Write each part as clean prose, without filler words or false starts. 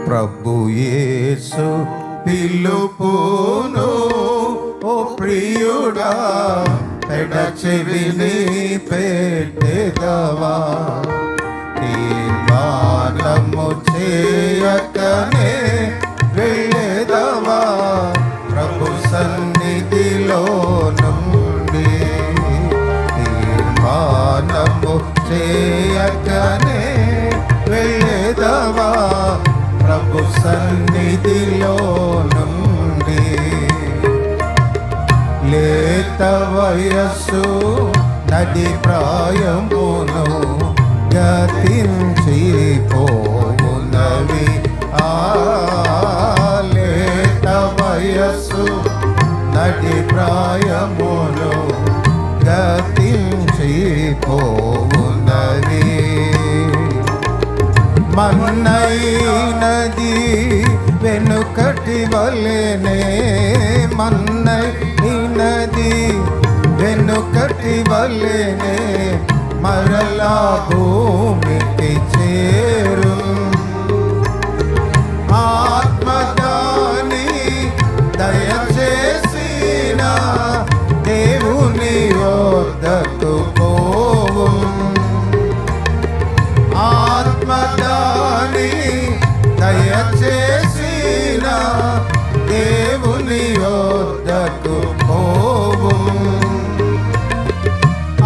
ప్రభు యేసు పిలుపును ఓ ప్రియుడా ఎడచెవిని పెట్టెదవా తీర్మానము చేయకనే వెళ్ళెదవా ప్రభు సన్నిధిలో నుండి తీర్మానము చేయకనే వెళ్ళెదవా ప్రభు సన్నిధిలో నుండి లేత వయస్సు నది ప్రాయమును గతించి పోవునవి లేత వయస్సు నది ప్రాయమును గతించి పోవునవి మన్నైనది వెనుకటి వలెనే మన్నైనది వెనుకటి వలెనే మరలా భూమికి చేరు ఆత్మదాని దయచేసిన దేవుని యొద్దకు పోవు ఆత్మదాని దయచేసిన దేవుని యొద్దకు పోవు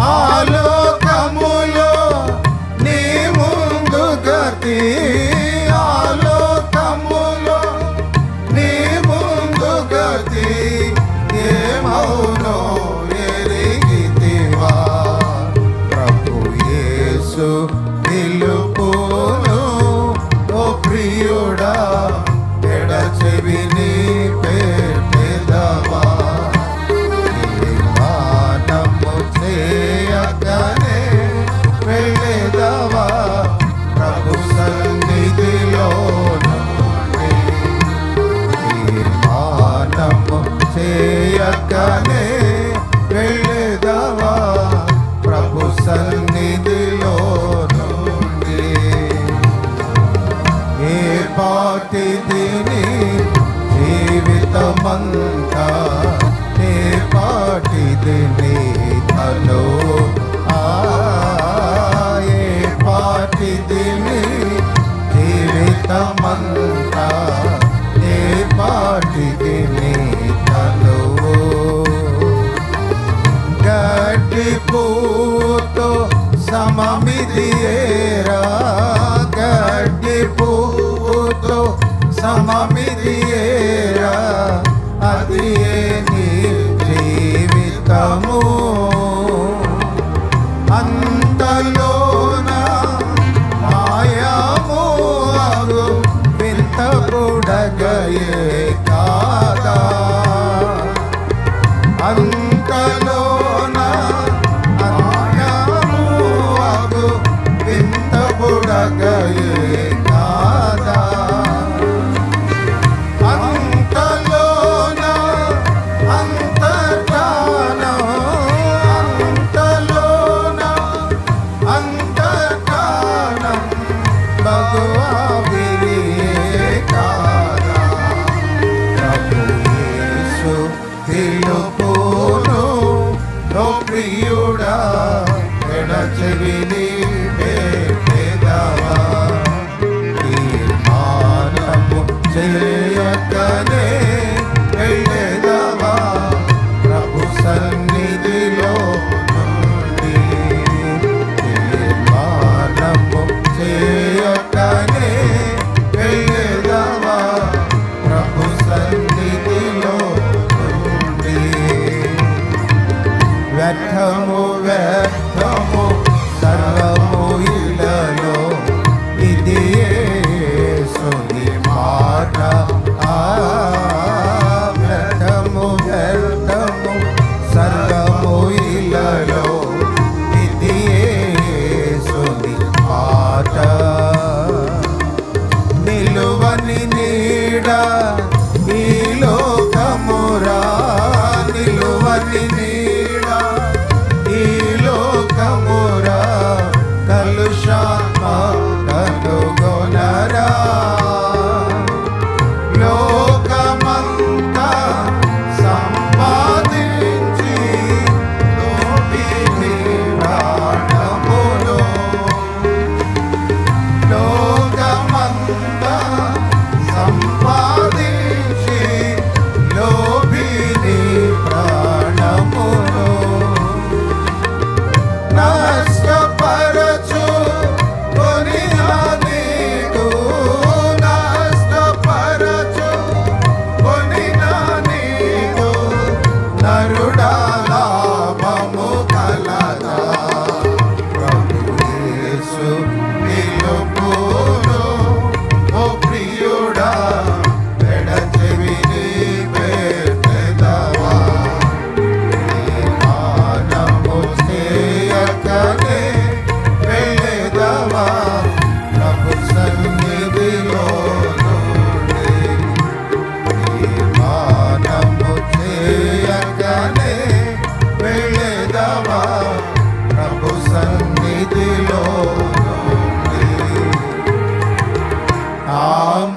ఆలోకములో నీ ముందు గతి ఆలోకములో నీ ముందు గతి ఏమౌనో ఎరిగితివా ప్రభు యేసు పిలుపును ఓ ప్రియుడా ఎడచెవిని పెట్టెదవా తీర్మానము చేయకనే వెళ్ళెదవా ప్రభు సన్నిధిలో నుండి తీర్మానము చేయకనే వెళ్ళెదవా ప్రభు సన్నిధిలో పాటిదిని జీవితమంతా నే పాటిదిని తను ఏ పాటిదిని జీవితమంతా నే పాటిదిని తను గడ్డి పూతో సమమిదియేరా గడ్డి పూతో సమమిదియేరా అది నీ జీవితము అంతలోన మాయాము అగు వింత బుడగయే కాదా అంతలోన మాయాము అగు వింత బుడగయే కాదా అంతలోన అంతటాన అంతలోన అంతటాన భగవా విరియే కాదా ప్రభు యేసు పిలుపును ఓ ప్రియుడా ఎడచెవిని పెట్టెదవా తీర్మానము చేయకనే వెళ్ళెదవా ప్రభు సన్నిధిలో నుండి తీర్మానము చేయకనే వెళ్ళెదవా ప్రభు సన్నిధిలో నుండి వ్యర్థము వ్యర్థము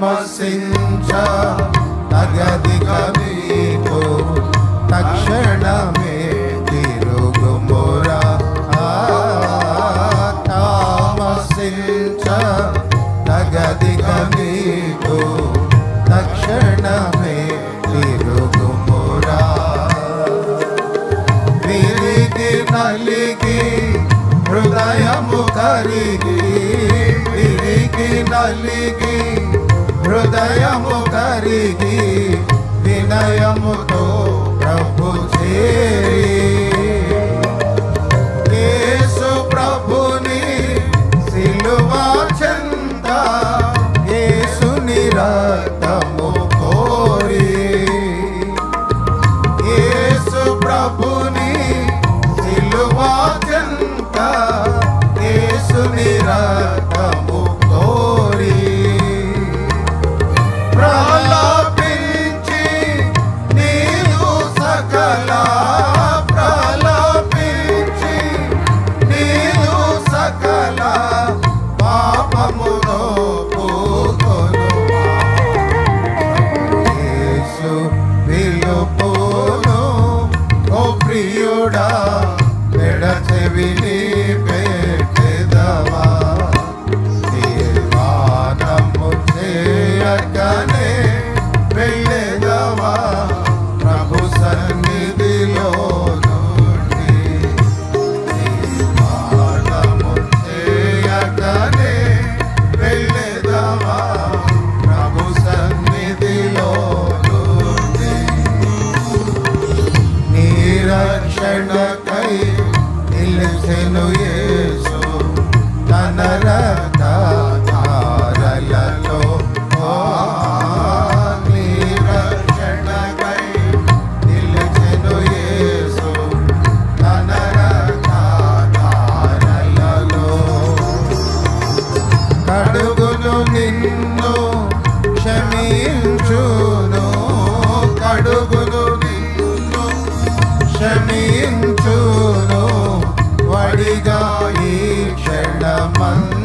తామసించ తగదిగ నీకు తక్షణమే తిరుగుమురా. తామసించ తగదిగ నీకు తక్షణమే తిరుగుమురా. విరిగి నలిగి హృదయము కరిగి, విరిగి నలిగి హృదయము కరిగి, వినయముతో ప్రభు చేరి యేసు ప్రభుని సిలువ చెంత యేసుని రక్తము కోరి, యేసు ప్రభుని సిలువ చెంత యేసుని రక్తము కోరి ప్రలాపించి నీవు సకల, ప్రలాపించి నీవు సకల పాపములో పూకొను. యేసు పిలుపును ఓ ప్రియుడా ఎడచెవిని పెట్టెదవా. తీర్మానము చేయకనే వెళ్ళెదవా ప్రభు సన్నిధిలో నుండి. తీర్మానము చేయకనే వెళ్ళెదవా ప్రభు సన్నిధిలో నుండి. నీ రక్షణకై నిలిచెను యేసు తన రక్తధారలలో. నీ రక్షణకై నిలిచెను యేసు తన రక్తధారలలో. కడుగును నిన్ను క్షమించును, కడుగును నిన్ను క్షమించును వడిగా ఈ క్షణమందు